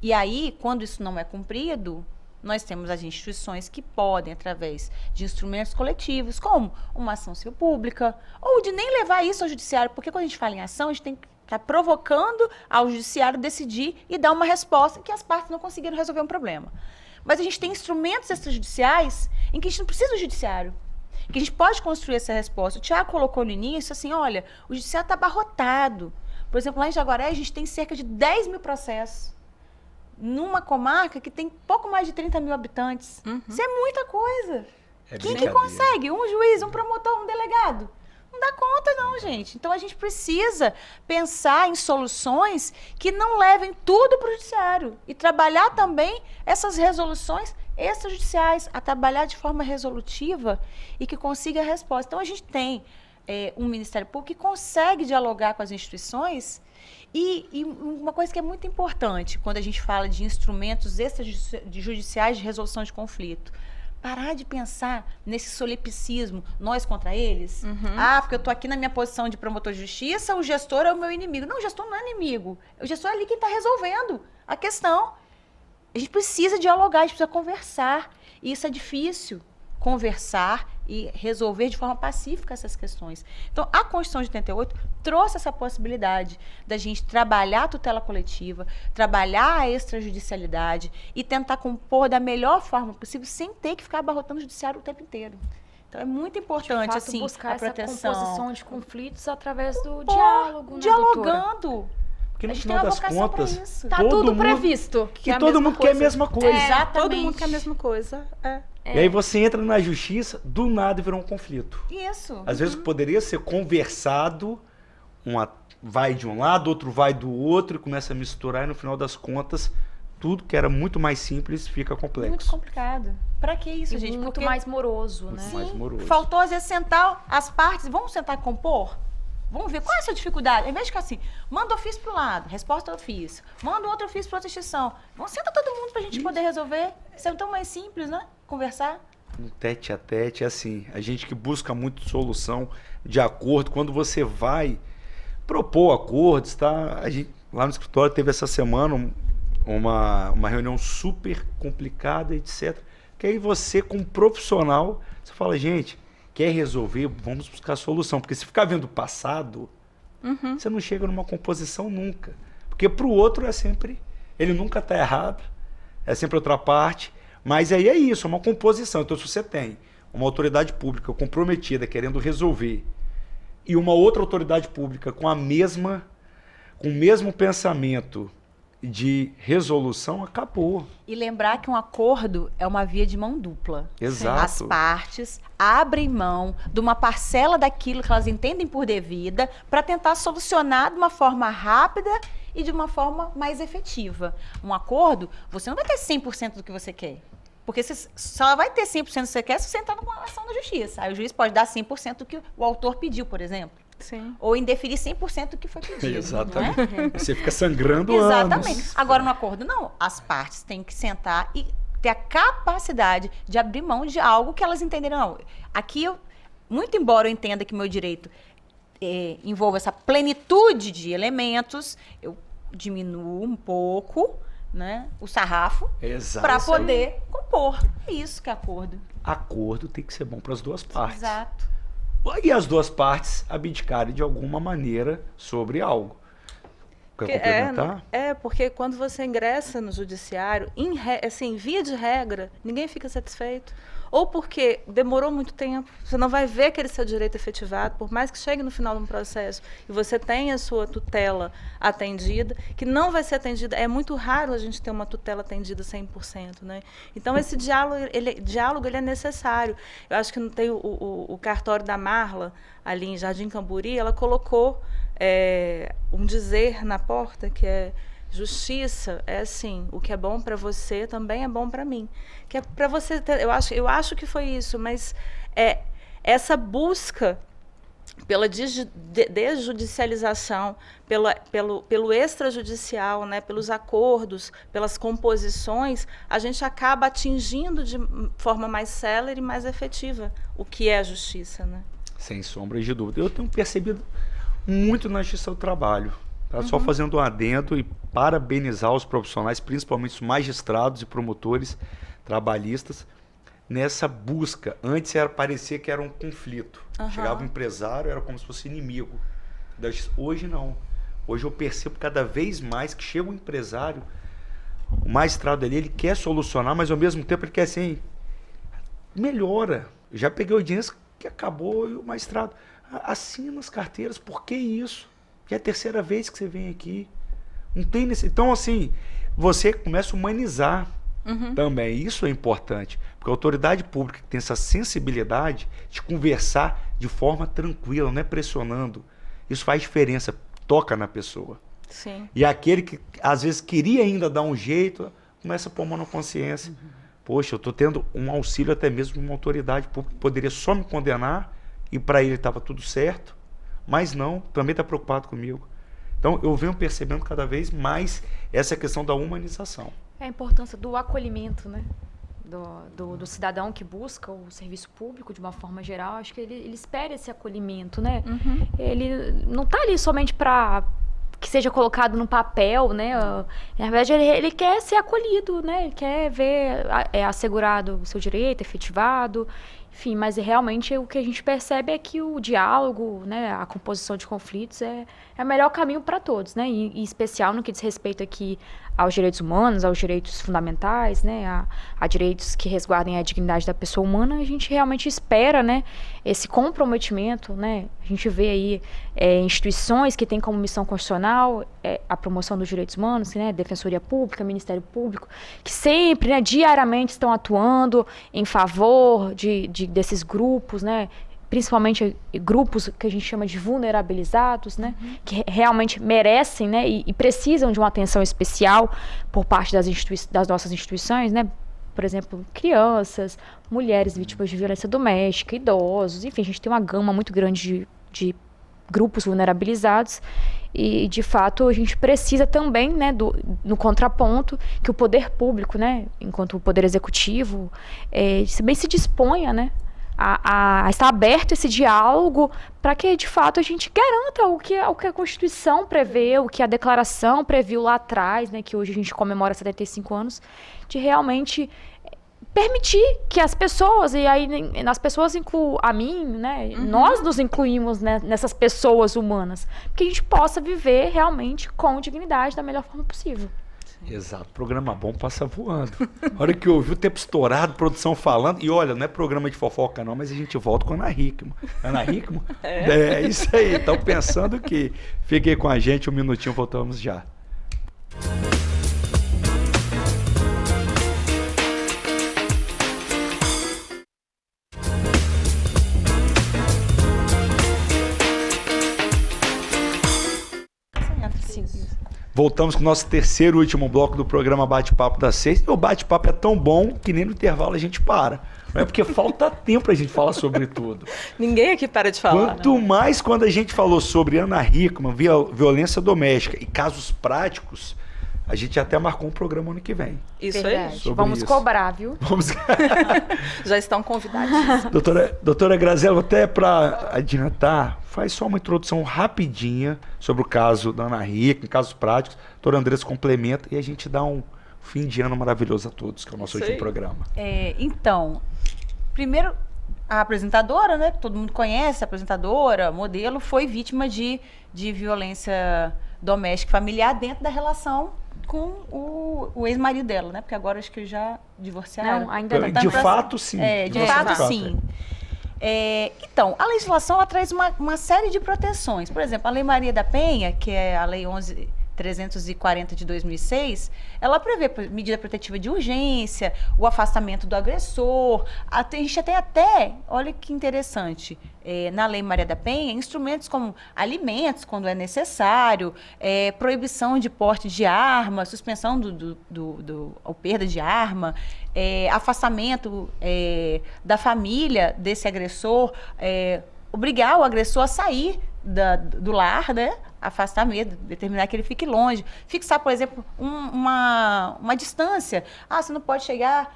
E aí, quando isso não é cumprido, nós temos as instituições que podem, através de instrumentos coletivos, como uma ação civil pública, ou de nem levar isso ao judiciário, porque quando a gente fala em ação, a gente tem que estar provocando ao judiciário decidir e dar uma resposta que as partes não conseguiram resolver um problema. Mas a gente tem instrumentos extrajudiciais em que a gente não precisa do judiciário, que a gente pode construir essa resposta. O Tiago colocou no início assim, olha, o judiciário está abarrotado. Por exemplo, lá em Jaguaré, a gente tem cerca de 10 mil processos, numa comarca que tem pouco mais de 30 mil habitantes. Isso é muita coisa. Quem que consegue? Um juiz, um promotor, um delegado? Não dá conta não, gente. Então, a gente precisa pensar em soluções que não levem tudo para o judiciário e trabalhar também essas resoluções extrajudiciais, a trabalhar de forma resolutiva e que consiga a resposta. Então, a gente tem um Ministério Público que consegue dialogar com as instituições e uma coisa que é muito importante quando a gente fala de instrumentos extrajudiciais de resolução de conflito, parar de pensar nesse solipsismo, nós contra eles. Porque eu estou aqui na minha posição de promotor de justiça, o gestor é o meu inimigo. Não, o gestor não é inimigo. O gestor é ali quem está resolvendo a questão. A gente precisa dialogar, a gente precisa conversar. E isso é difícil, conversar e resolver de forma pacífica essas questões. Então, a Constituição de 88 trouxe essa possibilidade da gente trabalhar a tutela coletiva, trabalhar a extrajudicialidade e tentar compor da melhor forma possível sem ter que ficar abarrotando o judiciário o tempo inteiro. Então, é muito importante, de fato, assim, buscar a proteção. essa composição de conflitos através do diálogo, né, dialogando. doutora? Porque no A gente final tem uma das vocação pra contas, isso. Tá todo tudo mundo- previsto. que é a todo mesma mundo quer a coisa. mesma coisa. Exatamente. Todo mundo quer a mesma coisa. E aí você entra na justiça, do nada virou um conflito. Isso. Às vezes poderia ser conversado, vai de um lado, outro vai do outro, e começa a misturar, e no final das contas, tudo que era muito mais simples fica complexo. Muito complicado. Pra que isso, E gente? muito Porque mais moroso, né? Muito mais moroso. faltou às vezes sentar as partes, vamos sentar e compor? Vamos ver qual é a sua dificuldade. Ao invés de ficar assim, manda ofício para um lado, resposta ao ofício, manda outro ofício para outra instituição. Vamos sentar todo mundo para a gente poder resolver. Isso é tão mais simples, né? Conversar. No tete a tete, é assim, a gente que busca muito solução de acordo, quando você vai propor acordos, tá? A gente, lá no escritório teve essa semana uma reunião super complicada, etc. Que aí você, como profissional, você fala, gente, quer resolver, vamos buscar solução. Porque se ficar vendo o passado, você não chega numa composição nunca. Porque para o outro é sempre, ele nunca está errado, é sempre outra parte. Mas aí é isso, é uma composição. Então, se você tem uma autoridade pública comprometida, querendo resolver, e uma outra autoridade pública com o mesmo pensamento de resolução, acabou. E lembrar que um acordo é uma via de mão dupla. Exato. As partes abrem mão de uma parcela daquilo que elas entendem por devida para tentar solucionar de uma forma rápida e de uma forma mais efetiva. Um acordo, você não vai ter 100% do que você quer. Porque você só vai ter 100% do que você quer se você entrar numa ação da justiça. Aí o juiz pode dar 100% do que o autor pediu, por exemplo. Sim. Ou indeferir 100% do que foi pedido. Exatamente. Não é? Você fica sangrando Exatamente. anos. Agora, no acordo, não. As partes têm que sentar e ter a capacidade de abrir mão de algo que elas entenderam. Não, aqui, muito embora eu entenda que meu direito envolva essa plenitude de elementos, eu diminuo um pouco, né, o sarrafo Exato. para poder compor. É isso que é acordo. Acordo tem que ser bom para as duas partes. Exato. E as duas partes abdicarem de alguma maneira sobre algo. Quer complementar? Porque quando você ingressa no judiciário, assim, via de regra, ninguém fica satisfeito. Ou porque demorou muito tempo, você não vai ver aquele seu direito efetivado, por mais que chegue no final de um processo e você tenha a sua tutela atendida, que não vai ser atendida. É muito raro a gente ter uma tutela atendida 100%, né? Então, esse diálogo ele é necessário. Eu acho que tem o cartório da Marla, ali em Jardim Camburi, ela colocou um dizer na porta que é: justiça é assim, o que é bom para você também é bom para mim. Que é para você ter, eu acho que foi isso, mas essa busca pela desjudicialização, pelo extrajudicial, né, pelos acordos, pelas composições, a gente acaba atingindo de forma mais célere e mais efetiva o que é a justiça, né? Sem sombra de dúvida. Eu tenho percebido muito na justiça do trabalho. Tá? Só fazendo um adendo e parabenizar os profissionais, principalmente os magistrados e promotores trabalhistas, nessa busca. Antes parecia que era um conflito. Chegava o empresário, era como se fosse inimigo. Hoje não. Hoje eu percebo cada vez mais que chega o empresário, o magistrado ali, ele quer solucionar, mas ao mesmo tempo ele quer assim, melhora. Eu já peguei audiência que acabou e o magistrado assina as carteiras, por que isso? Já é a terceira vez que você vem aqui. Não tem Então, assim, você começa a humanizar também. Isso é importante. Porque a autoridade pública que tem essa sensibilidade de conversar de forma tranquila, não é pressionando. Isso faz diferença, toca na pessoa. Sim. E aquele que, às vezes, queria ainda dar um jeito, começa a pôr mão na consciência. Poxa, eu estou tendo um auxílio até mesmo de uma autoridade pública que poderia só me condenar e para ele estava tudo certo. Mas não, também está preocupado comigo. Então, eu venho percebendo cada vez mais essa questão da humanização. É a importância do acolhimento, né? Do cidadão que busca o serviço público de uma forma geral. Acho que ele espera esse acolhimento, né? Ele não está ali somente para que seja colocado no papel, né? Na verdade, ele quer ser acolhido, né? Ele quer ver assegurado o seu direito, efetivado. Enfim, mas realmente o que a gente percebe é que o diálogo, né, a composição de conflitos é o melhor caminho para todos, né? Em especial no que diz respeito aqui aos direitos humanos, aos direitos fundamentais, né, a direitos que resguardem a dignidade da pessoa humana, a gente realmente espera, né, esse comprometimento, né, a gente vê aí instituições que têm como missão constitucional a promoção dos direitos humanos, né, Defensoria Pública, Ministério Público, que sempre, né, diariamente estão atuando em favor desses grupos, né, principalmente grupos que a gente chama de vulnerabilizados, né, que realmente merecem, né, e precisam de uma atenção especial por parte das nossas instituições, né, por exemplo, crianças, mulheres vítimas de violência doméstica, idosos, enfim, a gente tem uma gama muito grande de grupos vulnerabilizados e, de fato, a gente precisa também, né, no contraponto, que o poder público, né, enquanto o poder executivo, também se disponha, né, a estar aberto esse diálogo para que, de fato, a gente garanta o que a Constituição prevê, o que a Declaração previu lá atrás, né, que hoje a gente comemora 75 anos, de realmente permitir que as pessoas, e aí as pessoas incluem a mim, né, nós nos incluímos, né, nessas pessoas humanas, que a gente possa viver realmente com dignidade da melhor forma possível. Exato, programa bom passa voando. A hora que eu ouvi o tempo estourado, produção falando, e olha, não é programa de fofoca não, mas a gente volta com a Ana Hickman. Ana Hickman? É isso aí, estão pensando que... Fiquem com a gente, um minutinho, voltamos já. Voltamos com o nosso terceiro e último bloco do programa Bate-Papo das 6. E o bate-papo é tão bom que nem no intervalo a gente para. Não é porque falta tempo pra gente falar sobre tudo. Ninguém aqui para de falar. Quanto mais quando a gente falou sobre Ana Hickman, violência doméstica e casos práticos, a gente até marcou um programa ano que vem. Isso Verdade. aí. Vamos cobrar, viu? Já estão convidados. Doutora Graziela, até para adiantar, faz só uma introdução rapidinha sobre o caso da Ana Hickman, casos práticos. Doutora Andressa complementa e a gente dá um fim de ano maravilhoso a todos, que é o nosso último programa. Então, primeiro, a apresentadora, né, que todo mundo conhece, a apresentadora, modelo, foi vítima de violência doméstica familiar dentro da relação com o ex-marido dela, né? Porque agora acho que já divorciaram. Não, ainda não. De fato, sim. De fato, sim. Então, a legislação ela traz uma série de proteções. Por exemplo, a Lei Maria da Penha, que é a Lei 11.340 de 2006, ela prevê medida protetiva de urgência, o afastamento do agressor. A gente tem até, olha que interessante, na Lei Maria da Penha, instrumentos como alimentos, quando é necessário, proibição de porte de arma, suspensão ou perda de arma, afastamento da família desse agressor, obrigar o agressor a sair do lar, né? Afastar mesmo, determinar que ele fique longe. Fixar, por exemplo, uma distância. Você não pode chegar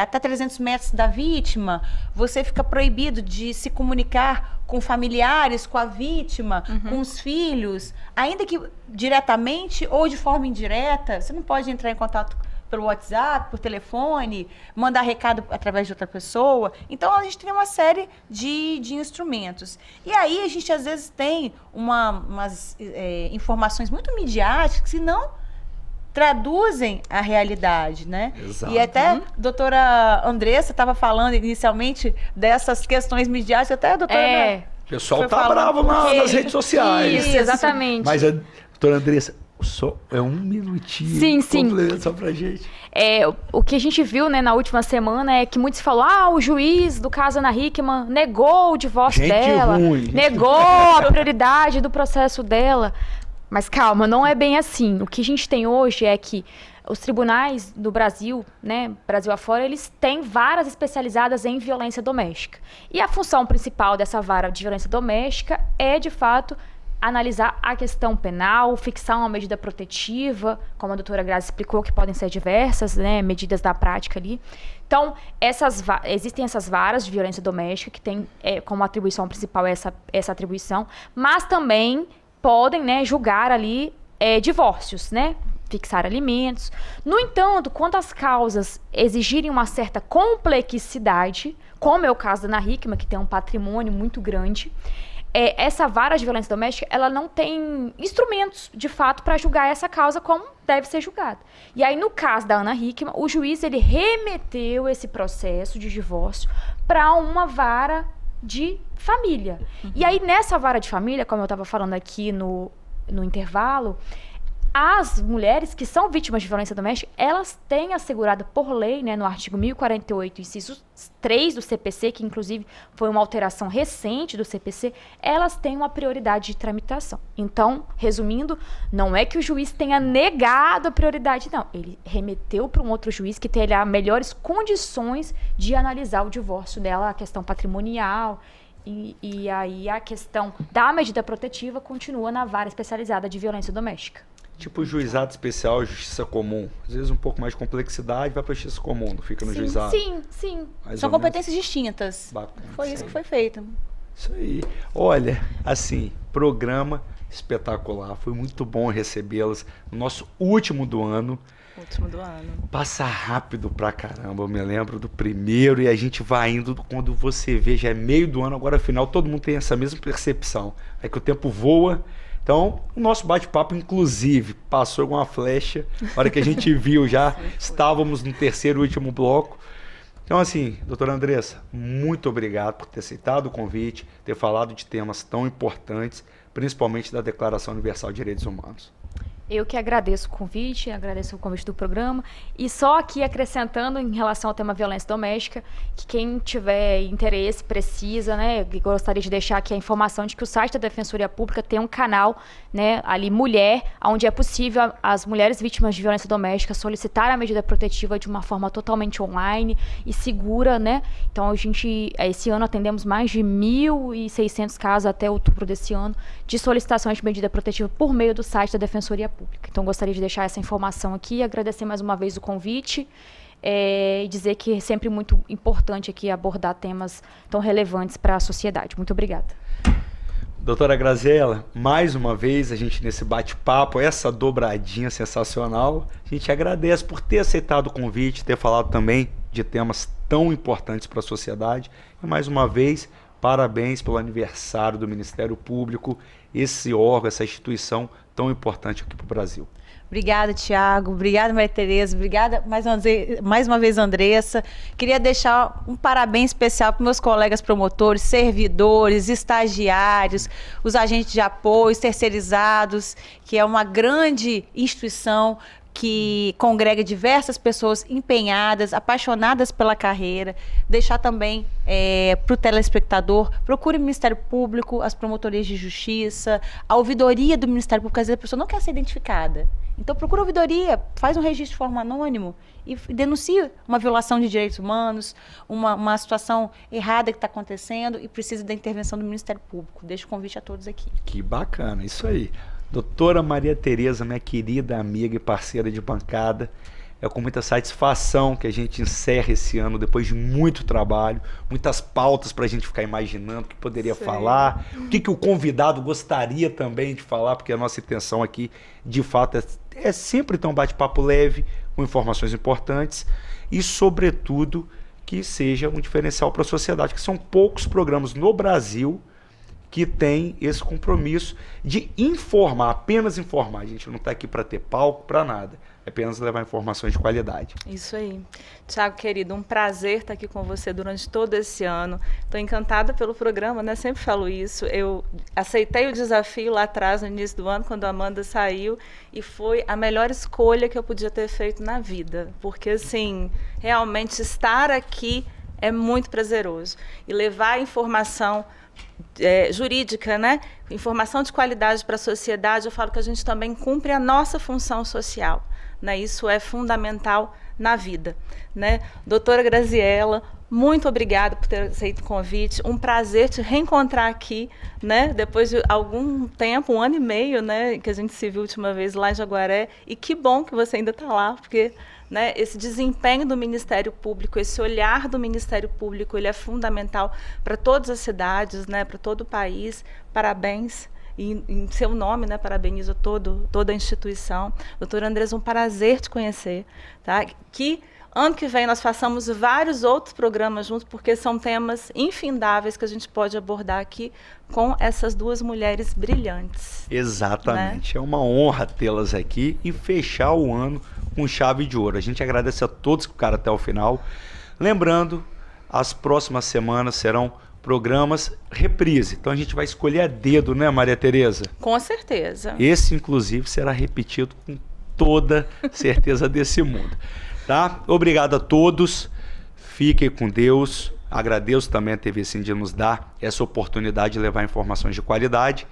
até 300 metros da vítima. Você fica proibido de se comunicar com familiares, com a vítima, com os filhos. Ainda que diretamente ou de forma indireta, você não pode entrar em contato pelo WhatsApp, por telefone, mandar recado através de outra pessoa. Então, a gente tem uma série de instrumentos. E aí, a gente, às vezes, tem umas informações muito midiáticas que não traduzem a realidade, né? Exato. E até a doutora Andressa estava falando inicialmente dessas questões midiáticas, até a doutora... O pessoal tá bravo nas redes sociais. Isso, exatamente. Mas a doutora Andressa... Só um minutinho. Sim. Só pra gente. O que a gente viu, né, na última semana é que muitos falaram, o juiz do caso Ana Hickman negou o divórcio dela, negou a prioridade do processo dela. Mas calma, não é bem assim. O que a gente tem hoje é que os tribunais do Brasil, né, Brasil afora, eles têm varas especializadas em violência doméstica. E a função principal dessa vara de violência doméstica é, de fato, analisar a questão penal, fixar uma medida protetiva, como a doutora Grazi explicou, que podem ser diversas, né, medidas da prática ali. Então, existem essas varas de violência doméstica, que tem como atribuição principal essa atribuição, mas também podem, né, julgar ali divórcios, né, fixar alimentos. No entanto, quando as causas exigirem uma certa complexidade, como é o caso da Ana Hickman, que tem um patrimônio muito grande, essa vara de violência doméstica, ela não tem instrumentos, de fato, para julgar essa causa como deve ser julgada. E aí, no caso da Ana Hickman, o juiz ele remeteu esse processo de divórcio para uma vara de família. E aí, nessa vara de família, como eu estava falando aqui no intervalo, as mulheres que são vítimas de violência doméstica, elas têm assegurada por lei, né, no artigo 1048, inciso 3 do CPC, que inclusive foi uma alteração recente do CPC, elas têm uma prioridade de tramitação. Então, resumindo, não é que o juiz tenha negado a prioridade, não. Ele remeteu para um outro juiz que terá melhores condições de analisar o divórcio dela, a questão patrimonial. E aí a questão da medida protetiva continua na vara especializada de violência doméstica. Tipo juizado especial, justiça comum. Às vezes um pouco mais de complexidade, vai para a justiça comum, não fica no juizado. Sim. São competências distintas. Bacana, foi isso que foi feito. Isso aí. Olha, assim, programa espetacular. Foi muito bom recebê-las no nosso último do ano. Último do ano. Passa rápido pra caramba. Eu me lembro do primeiro e a gente vai indo. Quando você vê, já é meio do ano, agora final, todo mundo tem essa mesma percepção. É que o tempo voa. Então, o nosso bate-papo, inclusive, passou com uma flecha. Na hora que a gente viu, já estávamos no terceiro e último bloco. Então, assim, doutora Andressa, muito obrigado por ter aceitado o convite, ter falado de temas tão importantes, principalmente da Declaração Universal de Direitos Humanos. Eu que agradeço o convite do programa. E só aqui acrescentando em relação ao tema violência doméstica, que quem tiver interesse, precisa, né? Eu gostaria de deixar aqui a informação de que o site da Defensoria Pública tem um canal, né, ali, Mulher, onde é possível as mulheres vítimas de violência doméstica solicitar a medida protetiva de uma forma totalmente online e segura, né? Então, a gente, esse ano, atendemos mais de 1.600 casos até outubro desse ano de solicitações de medida protetiva por meio do site da Defensoria Pública. Então, gostaria de deixar essa informação aqui, agradecer mais uma vez o convite e dizer que é sempre muito importante aqui abordar temas tão relevantes para a sociedade. Muito obrigada. Doutora Graziella, mais uma vez a gente nesse bate-papo, essa dobradinha sensacional, a gente agradece por ter aceitado o convite, ter falado também de temas tão importantes para a sociedade e mais uma vez, parabéns pelo aniversário do Ministério Público, esse órgão, essa instituição tão importante aqui para o Brasil. Obrigada, Tiago. Obrigada, Maria Tereza. Obrigada mais uma vez, Andressa. Queria deixar um parabéns especial para meus colegas promotores, servidores, estagiários, os agentes de apoio, os terceirizados, que é uma grande instituição que congrega diversas pessoas empenhadas, apaixonadas pela carreira. Deixar também para o telespectador, procure o Ministério Público, as promotorias de justiça, a ouvidoria do Ministério Público, às vezes a pessoa não quer ser identificada. Então procura a ouvidoria, faz um registro de forma anônimo e denuncia uma violação de direitos humanos, uma situação errada que está acontecendo e precisa da intervenção do Ministério Público. Deixo o convite a todos aqui. Que bacana, isso aí. Doutora Maria Tereza, minha querida amiga e parceira de bancada, é com muita satisfação que a gente encerra esse ano, depois de muito trabalho, muitas pautas para a gente ficar imaginando o que poderia falar, o que o convidado gostaria também de falar, porque a nossa intenção aqui, de fato, é sempre ter um bate-papo leve, com informações importantes e, sobretudo, que seja um diferencial para a sociedade, que são poucos programas no Brasil que tem esse compromisso de informar, apenas informar. A gente não está aqui para ter palco, para nada. É apenas levar informações de qualidade. Isso aí. Tiago, querido, um prazer estar aqui com você durante todo esse ano. Estou encantada pelo programa, né? Sempre falo isso. Eu aceitei o desafio lá atrás, no início do ano, quando a Amanda saiu, e foi a melhor escolha que eu podia ter feito na vida. Porque, assim, realmente estar aqui é muito prazeroso. E levar a informação jurídica, né? Informação de qualidade para a sociedade, eu falo que a gente também cumpre a nossa função social, né? Isso é fundamental na vida, né? Doutora Graziella, muito obrigada por ter aceito o convite, um prazer te reencontrar aqui, né? Depois de algum tempo, 1 ano e meio, né? Que a gente se viu a última vez lá em Jaguaré, e que bom que você ainda está lá, porque, né, esse desempenho do Ministério Público, esse olhar do Ministério Público, ele é fundamental para todas as cidades, né, para todo o país. Parabéns. E, em seu nome, né, parabenizo toda a instituição. Doutora Andressa, um prazer te conhecer. Tá? Que ano que vem nós façamos vários outros programas juntos, porque são temas infindáveis que a gente pode abordar aqui com essas duas mulheres brilhantes. Exatamente. Né? É uma honra tê-las aqui e fechar o ano com chave de ouro. A gente agradece a todos que ficaram até o final. Lembrando, as próximas semanas serão programas reprise. Então a gente vai escolher a dedo, né, Maria Tereza? Com certeza. Esse, inclusive, será repetido com toda certeza desse mundo. Tá? Obrigado a todos. Fiquem com Deus. Agradeço também a TV Sim de nos dar essa oportunidade de levar informações de qualidade.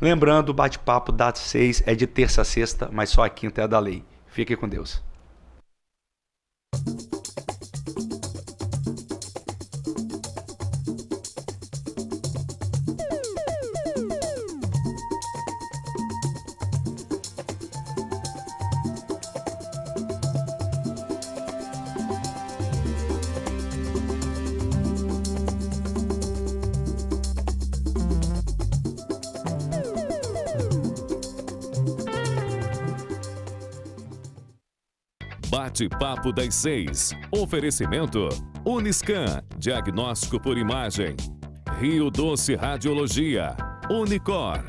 Lembrando, o bate-papo das 6 é de terça a sexta, mas só a quinta é da lei. Fiquem com Deus. Bate-papo das 6. Oferecimento Uniscan, diagnóstico por imagem. Rio Doce Radiologia. Unicor.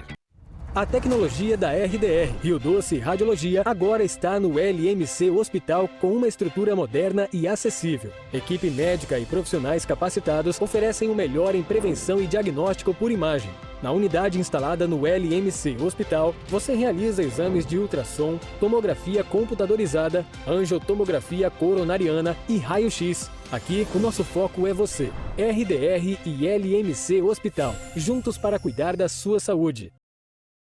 A tecnologia da RDR, Rio Doce Radiologia, agora está no LMC Hospital com uma estrutura moderna e acessível. Equipe médica e profissionais capacitados oferecem o melhor em prevenção e diagnóstico por imagem. Na unidade instalada no LMC Hospital, você realiza exames de ultrassom, tomografia computadorizada, angiotomografia coronariana e raio-x. Aqui, o nosso foco é você. RDR e LMC Hospital, juntos para cuidar da sua saúde.